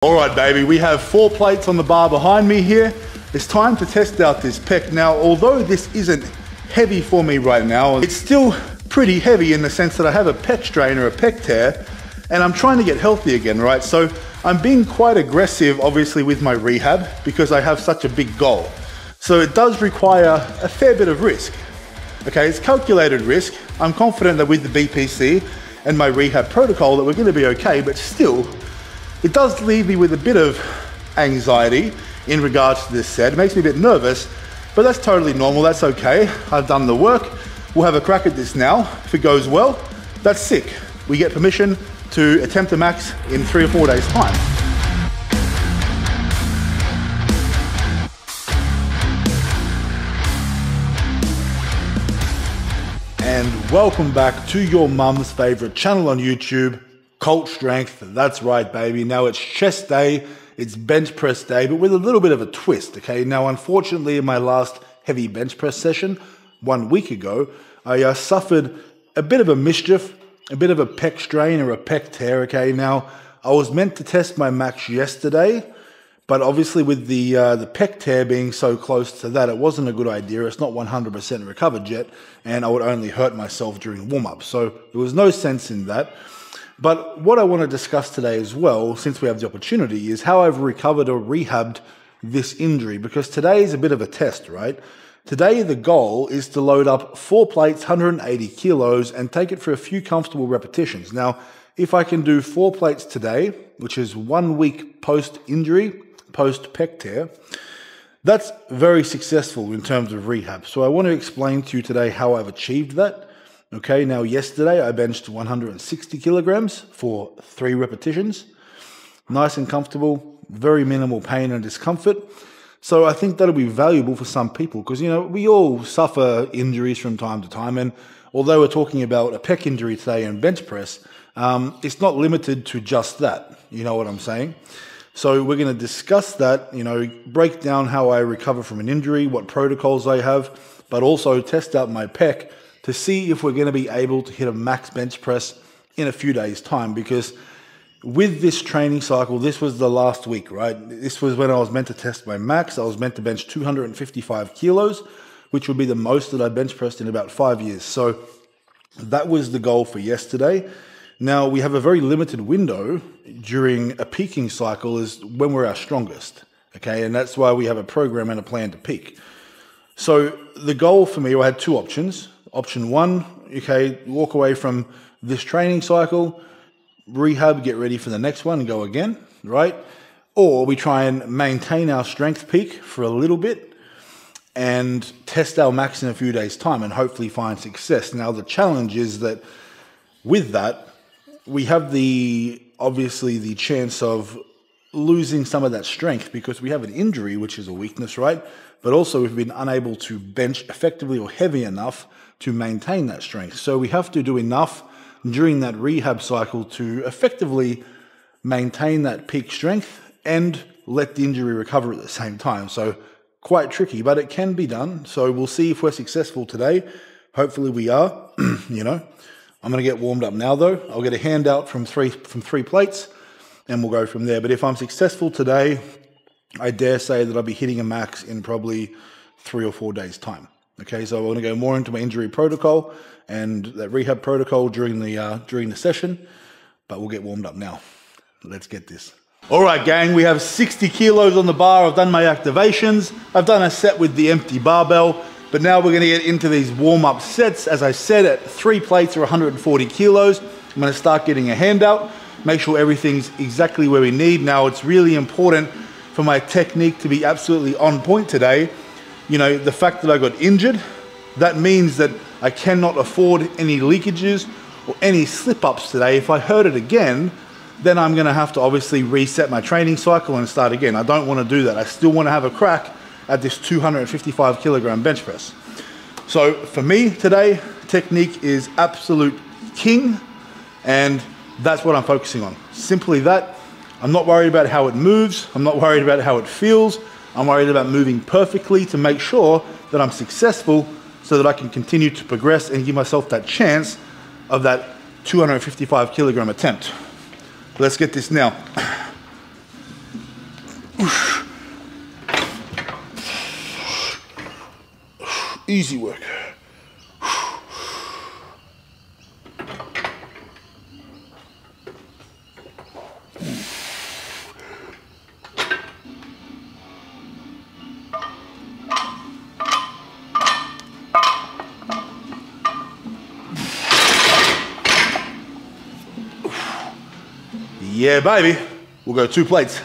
All right, baby, we have 4 plates on the bar behind me here. It's time to test out this pec. Now, although this isn't heavy for me right now, it's still pretty heavy in the sense that I have a pec strain or a pec tear, and I'm trying to get healthy again, right? So I'm being quite aggressive, obviously, with my rehab because I have such a big goal. So it does require a fair bit of risk. Okay, it's calculated risk. I'm confident that with the BPC and my rehab protocol that we're gonna be okay, but still, it does leave me with a bit of anxiety in regards to this set. It makes me a bit nervous, but that's totally normal, that's okay. I've done the work. We'll have a crack at this now. If it goes well, that's sick. We get permission to attempt a max in 3 or 4 days' time. And welcome back to your mum's favorite channel on YouTube, Cult Strength. That's right, baby. Now it's chest day, it's bench press day, but with a little bit of a twist, okay? Now, unfortunately, in my last heavy bench press session 1 week ago, I suffered a bit of a mischief, a bit of a pec strain or a pec tear, okay? Now, I was meant to test my max yesterday, but obviously with the pec tear being so close to that, it wasn't a good idea. It's not 100% recovered yet, and I would only hurt myself during warm-up. So there was no sense in that. But what I want to discuss today as well, since we have the opportunity, is how I've recovered or rehabbed this injury, because today is a bit of a test, right? Today, the goal is to load up 4 plates, 180 kilos, and take it for a few comfortable repetitions. Now, if I can do 4 plates today, which is 1 week post-injury, post-pec tear, that's very successful in terms of rehab. So I want to explain to you today how I've achieved that. Okay, now yesterday I benched 160 kilograms for 3 repetitions. Nice and comfortable, very minimal pain and discomfort. So I think that'll be valuable for some people because, you know, we all suffer injuries from time to time. And although we're talking about a pec injury today and bench press, it's not limited to just that. You know what I'm saying? So we're going to discuss that, you know, break down how I recover from an injury, what protocols I have, but also test out my pec to see if we're going to be able to hit a max bench press in a few days' time. Because with this training cycle, this was the last week, right? This was when I was meant to test my max. I was meant to bench 255 kilos, which would be the most that I bench pressed in about 5 years. So that was the goal for yesterday. Now, we have a very limited window during a peaking cycle is when we're our strongest, okay? And that's why we have a program and a plan to peak. So the goal for me, I had 2 options. Option 1, okay, walk away from this training cycle, rehab, get ready for the next one and go again, right? Or we try and maintain our strength peak for a little bit and test our max in a few days' time and hopefully find success. Now, the challenge is that with that, we have obviously the chance of losing some of that strength because we have an injury, which is a weakness, right? But also we've been unable to bench effectively or heavy enough to maintain that strength. So we have to do enough during that rehab cycle to effectively maintain that peak strength and let the injury recover at the same time. So quite tricky, but it can be done. So we'll see if we're successful today. Hopefully we are, you know. I'm gonna get warmed up now though. I'll get a handout from three plates and we'll go from there. But if I'm successful today, I dare say that I'll be hitting a max in probably 3 or 4 days' time. Okay, so I want to go more into my injury protocol and that rehab protocol during the session, but we'll get warmed up now. Let's get this. All right, gang, we have 60 kilos on the bar. I've done my activations. I've done a set with the empty barbell, but now we're going to get into these warm-up sets. As I said, at 3 plates or 140 kilos, I'm going to start getting a handout, make sure everything's exactly where we need. Now, it's really important for my technique to be absolutely on point today. You know, the fact that I got injured, that means that I cannot afford any leakages or any slip-ups today. If I hurt it again, then I'm gonna have to obviously reset my training cycle and start again. I don't wanna do that. I still wanna have a crack at this 255 kilogram bench press. So for me today, technique is absolute king, and that's what I'm focusing on. Simply that. I'm not worried about how it moves. I'm not worried about how it feels. I'm worried about moving perfectly to make sure that I'm successful so that I can continue to progress and give myself that chance of that 255 kilogram attempt. Let's get this now. Easy work. Yeah, baby. We'll go 2 plates.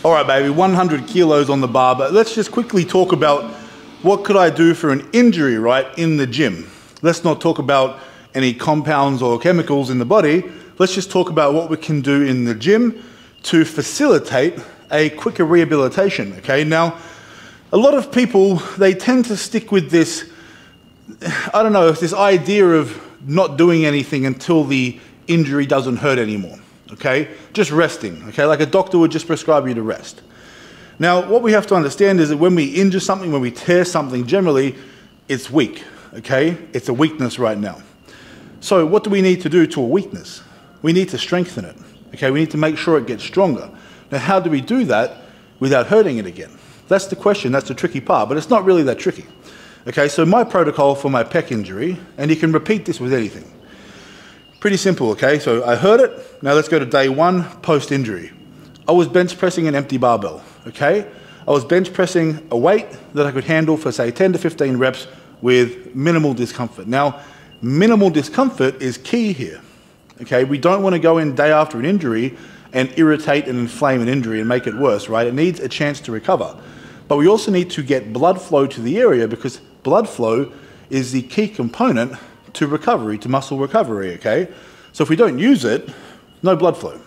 All right, baby, 100 kilos on the bar, but let's just quickly talk about what could I do for an injury, right, in the gym. Let's not talk about any compounds or chemicals in the body. Let's just talk about what we can do in the gym to facilitate a quicker rehabilitation, okay? Now, a lot of people, they tend to stick with this, I don't know, this idea of not doing anything until the injury doesn't hurt anymore. Okay, just resting, okay, like a doctor would just prescribe you to rest. Now, what we have to understand is that when we injure something, when we tear something, generally, it's weak, okay? It's a weakness right now. So what do we need to do to a weakness? We need to strengthen it, okay? We need to make sure it gets stronger. Now, how do we do that without hurting it again? That's the question, that's the tricky part, but it's not really that tricky. Okay, so my protocol for my pec injury, and you can repeat this with anything. Pretty simple, okay? So I hurt it. Now let's go to day 1, post-injury. I was bench pressing an empty barbell, okay? I was bench pressing a weight that I could handle for, say, 10 to 15 reps with minimal discomfort. Now, minimal discomfort is key here, okay? We don't want to go in day after an injury and irritate and inflame an injury and make it worse, right? It needs a chance to recover. But we also need to get blood flow to the area because blood flow is the key component to recovery, to muscle recovery, okay? So if we don't use it, no blood flow.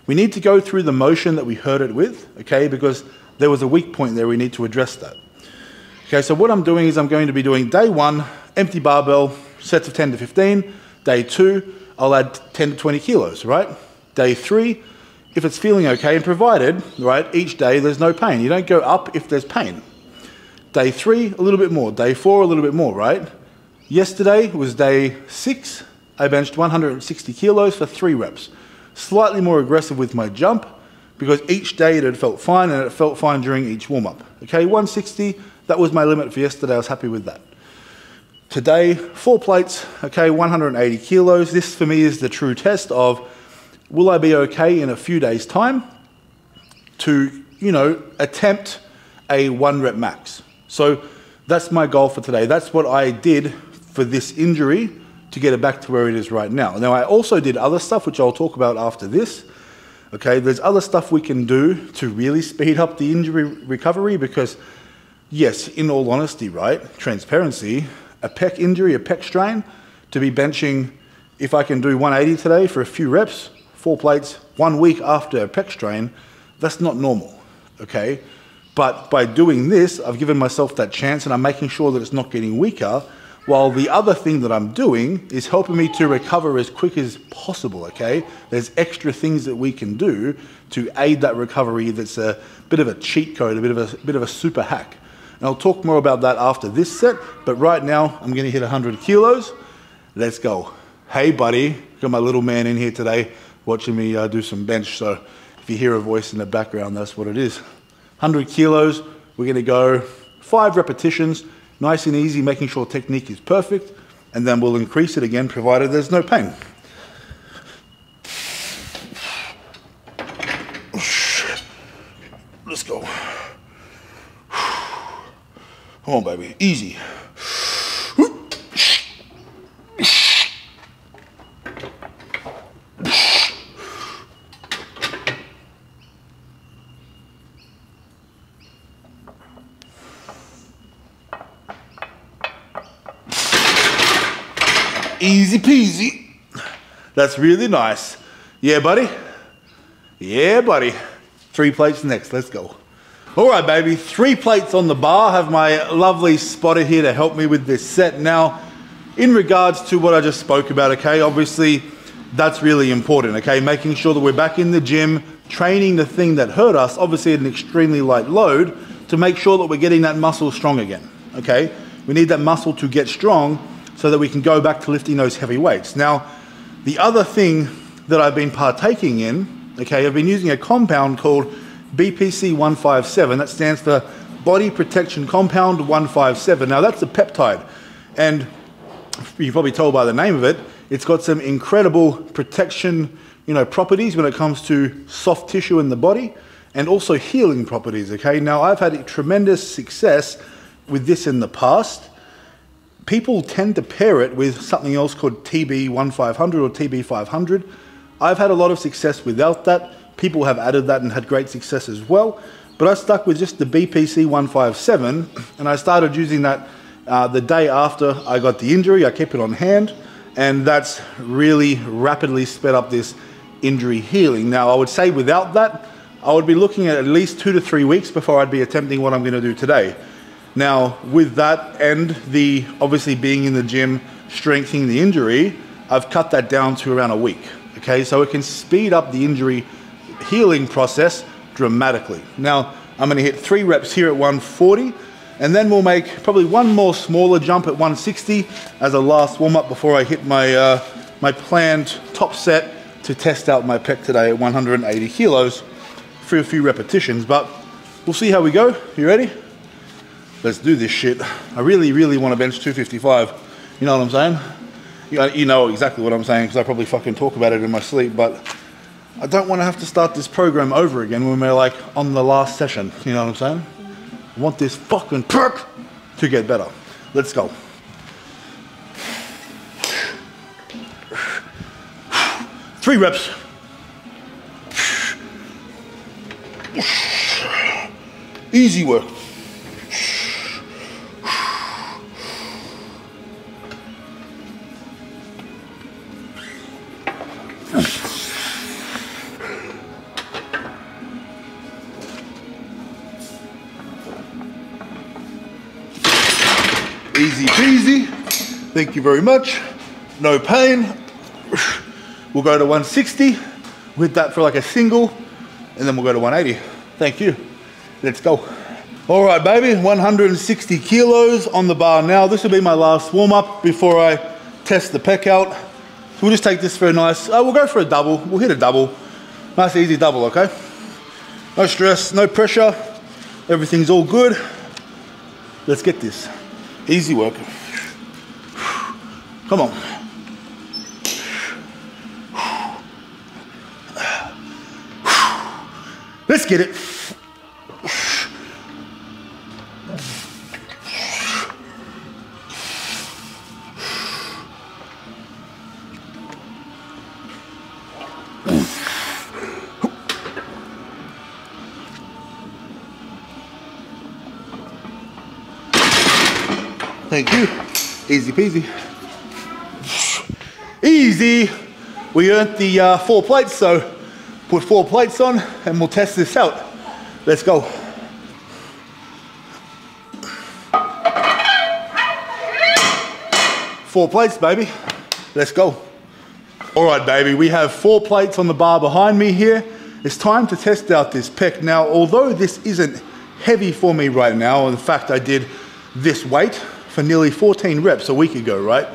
We need to go through the motion that we hurt it with, okay? Because there was a weak point there, we need to address that. Okay, so what I'm doing is I'm going to be doing day 1, empty barbell, sets of 10 to 15. Day 2, I'll add 10 to 20 kilos, right? Day 3, if it's feeling okay, and provided, right, each day there's no pain. You don't go up if there's pain. Day 3, a little bit more. Day 4, a little bit more, right? Yesterday was day 6. I benched 160 kilos for 3 reps. Slightly more aggressive with my jump because each day it had felt fine and it felt fine during each warm-up. Okay, 160, that was my limit for yesterday. I was happy with that. Today, 4 plates, okay, 180 kilos. This for me is the true test of will I be okay in a few days' time to, you know, attempt a 1 rep max. So that's my goal for today. That's what I did for this injury to get it back to where it is right now. Now, I also did other stuff, which I'll talk about after this. Okay, there's other stuff we can do to really speed up the injury recovery because, yes, in all honesty, right, transparency, a pec injury, a pec strain, to be benching, if I can do 180 today for a few reps, 4 plates, 1 week after a pec strain, that's not normal, okay? But by doing this, I've given myself that chance and I'm making sure that it's not getting weaker, while the other thing that I'm doing is helping me to recover as quick as possible, okay? There's extra things that we can do to aid that recovery that's a bit of a cheat code, a bit of a super hack. And I'll talk more about that after this set, but right now I'm gonna hit 100 kilos. Let's go. Hey buddy, got my little man in here today watching me do some bench, so if you hear a voice in the background, that's what it is. 100 kilos, we're gonna go 5 repetitions, nice and easy, making sure technique is perfect, and then we'll increase it again, provided there's no pain. Let's go. Come on, baby, easy. Easy peasy. That's really nice. Yeah, buddy? Yeah, buddy. 3 plates next. Let's go. All right, baby. 3 plates on the bar. I have my lovely spotter here to help me with this set. Now, in regards to what I just spoke about, okay, obviously that's really important, okay? Making sure that we're back in the gym, training the thing that hurt us, obviously at an extremely light load, to make sure that we're getting that muscle strong again, okay? We need that muscle to get strong so that we can go back to lifting those heavy weights. Now, the other thing that I've been partaking in, okay, I've been using a compound called BPC 157, that stands for Body Protection Compound 157. Now that's a peptide, and you probably told by the name of it, it's got some incredible protection, properties when it comes to soft tissue in the body, and also healing properties, okay? Now I've had tremendous success with this in the past. People tend to pair it with something else called TB1500 or TB500. I've had a lot of success without that. People have added that and had great success as well. But I stuck with just the BPC 157, and I started using that the day after I got the injury. I kept it on hand, and that's really rapidly sped up this injury healing. Now, I would say without that, I would be looking at least 2 to 3 weeks before I'd be attempting what I'm going to do today. Now, with that and the obviously being in the gym, strengthening the injury, I've cut that down to around a week. Okay, so it can speed up the injury healing process dramatically. Now, I'm going to hit 3 reps here at 140, and then we'll make probably one more smaller jump at 160 as a last warm-up before I hit my my planned top set to test out my pec today at 180 kilos for a few repetitions. But we'll see how we go. You ready? Let's do this shit. I really, really want to bench 255. You know what I'm saying? You know exactly what I'm saying, because I probably fucking talk about it in my sleep, but I don't want to have to start this program over again when we're like on the last session. You know what I'm saying? I want this fucking perk to get better. Let's go. Three reps. Easy work. Easy peasy. Thank you very much. No pain. We'll go to 160. We'll hit that for like a single, and then we'll go to 180. Thank you. Let's go. All right, baby, 160 kilos on the bar now. This will be my last warm-up before I test the pec out. So we'll just take this for a nice, we'll go for a double. We'll hit a double. Nice, easy double, okay? No stress, no pressure. Everything's all good. Let's get this. Easy work. Come on. Let's get it. Thank you. Easy peasy. Easy. We earned the 4 plates, so put 4 plates on and we'll test this out. Let's go. Four plates, baby. Let's go. All right, baby, we have 4 plates on the bar behind me here. It's time to test out this pec. Now, although this isn't heavy for me right now, in fact, I did this weight for nearly 14 reps a week ago, right?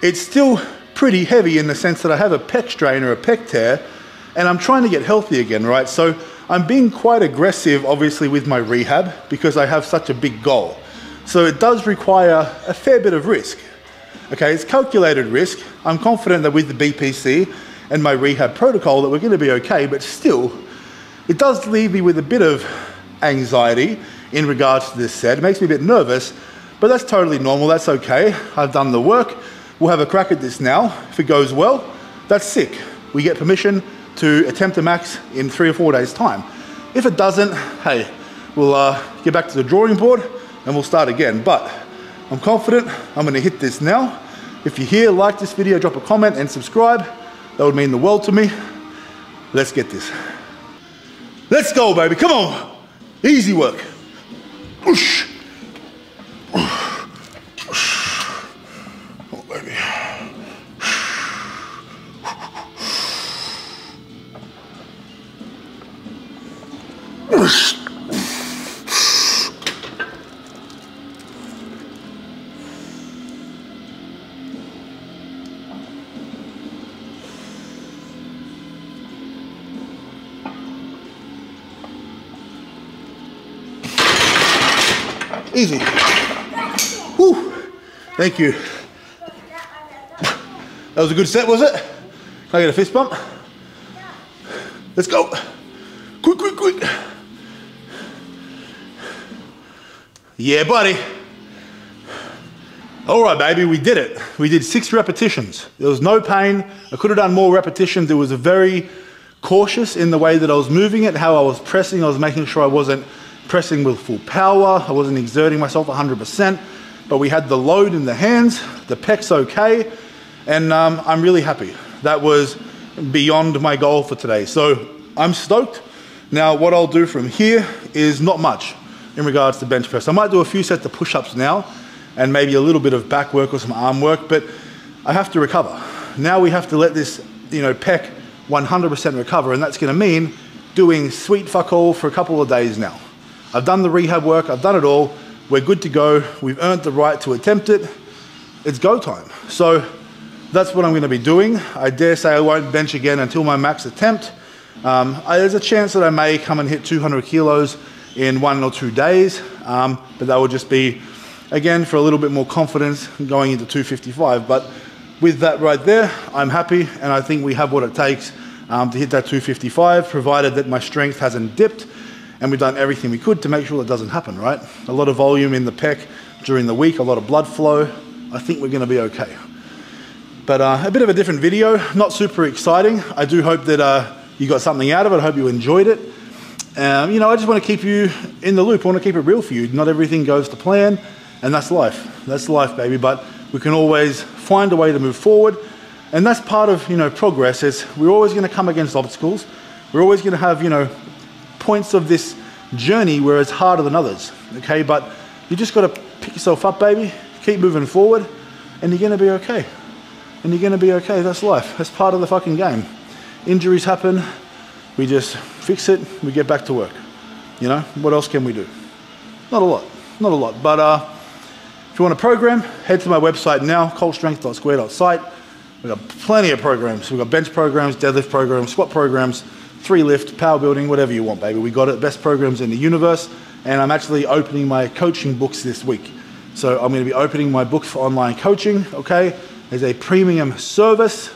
It's still pretty heavy in the sense that I have a pec strain or a pec tear, and I'm trying to get healthy again, right? So I'm being quite aggressive, obviously, with my rehab because I have such a big goal. So it does require a fair bit of risk. Okay, it's calculated risk. I'm confident that with the BPC and my rehab protocol that we're gonna be okay, but still, it does leave me with a bit of anxiety in regards to this set. It makes me a bit nervous, but that's totally normal, that's okay. I've done the work. We'll have a crack at this now. If it goes well, that's sick. We get permission to attempt a max in 3 or 4 days' time. If it doesn't, hey, we'll get back to the drawing board and we'll start again. But I'm confident I'm gonna hit this now. If you're here, like this video, drop a comment and subscribe. That would mean the world to me. Let's get this. Let's go, baby, come on. Easy work. Whoosh. Oh, baby. Whoosh. Easy. Whew. Thank you. That was a good set, was it? Can I get a fist bump? Let's go. Quick, quick, quick. Yeah, buddy. All right, baby, we did it. We did 6 repetitions. There was no pain. I could have done more repetitions. It was a very cautious in the way that I was moving it, how I was pressing. I was making sure I wasn't pressing with full power. I wasn't exerting myself 100%, but we had the load in the hands, the pec's okay, and I'm really happy. That was beyond my goal for today. So I'm stoked. Now, what I'll do from here is not much in regards to bench press. I might do a few sets of push-ups now and maybe a little bit of back work or some arm work, but I have to recover. Now we have to let this, pec 100% recover, and that's gonna mean doing sweet fuck all for a couple of days now. I've done the rehab work, I've done it all, we're good to go, we've earned the right to attempt it, it's go time. So that's what I'm gonna be doing. I dare say I won't bench again until my max attempt. There's a chance that I may come and hit 200 kilos in 1 or 2 days, but that will just be, again, for a little bit more confidence going into 255. But with that right there, I'm happy, and I think we have what it takes to hit that 255, provided that my strength hasn't dipped, and we've done everything we could to make sure that doesn't happen, right? A lot of volume in the pec during the week, a lot of blood flow. I think we're gonna be okay. But a bit of a different video, not super exciting. I do hope that you got something out of it. I hope you enjoyed it. I just want to keep you in the loop. I want to keep it real for you. Not everything goes to plan, and that's life. That's life, baby. But we can always find a way to move forward, and that's part of progress. Is we're always going to come against obstacles. We're always going to have points of this journey where it's harder than others. Okay, but you just got to pick yourself up, baby. Keep moving forward, and you're going to be okay. And you're going to be okay. That's life. That's part of the fucking game. Injuries happen. We just fix it, we get back to work. What else can we do? Not a lot, not a lot. But if you want a program, head to my website now, coltstrength.square.site. We've got plenty of programs. We've got bench programs, deadlift programs, squat programs, 3 lift, power building, whatever you want, baby. We got it, best programs in the universe. And I'm actually opening my coaching books this week. So I'm gonna be opening my books for online coaching, okay? As a premium service.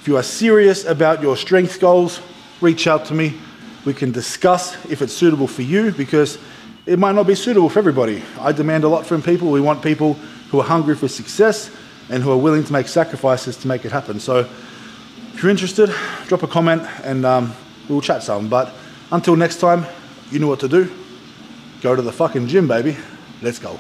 If you are serious about your strength goals, reach out to me. We can discuss if it's suitable for you, because it might not be suitable for everybody. I demand a lot from people. We want people who are hungry for success and who are willing to make sacrifices to make it happen. So if you're interested, drop a comment and we'll chat some. But until next time, you know what to do. Go to the fucking gym, baby. Let's go.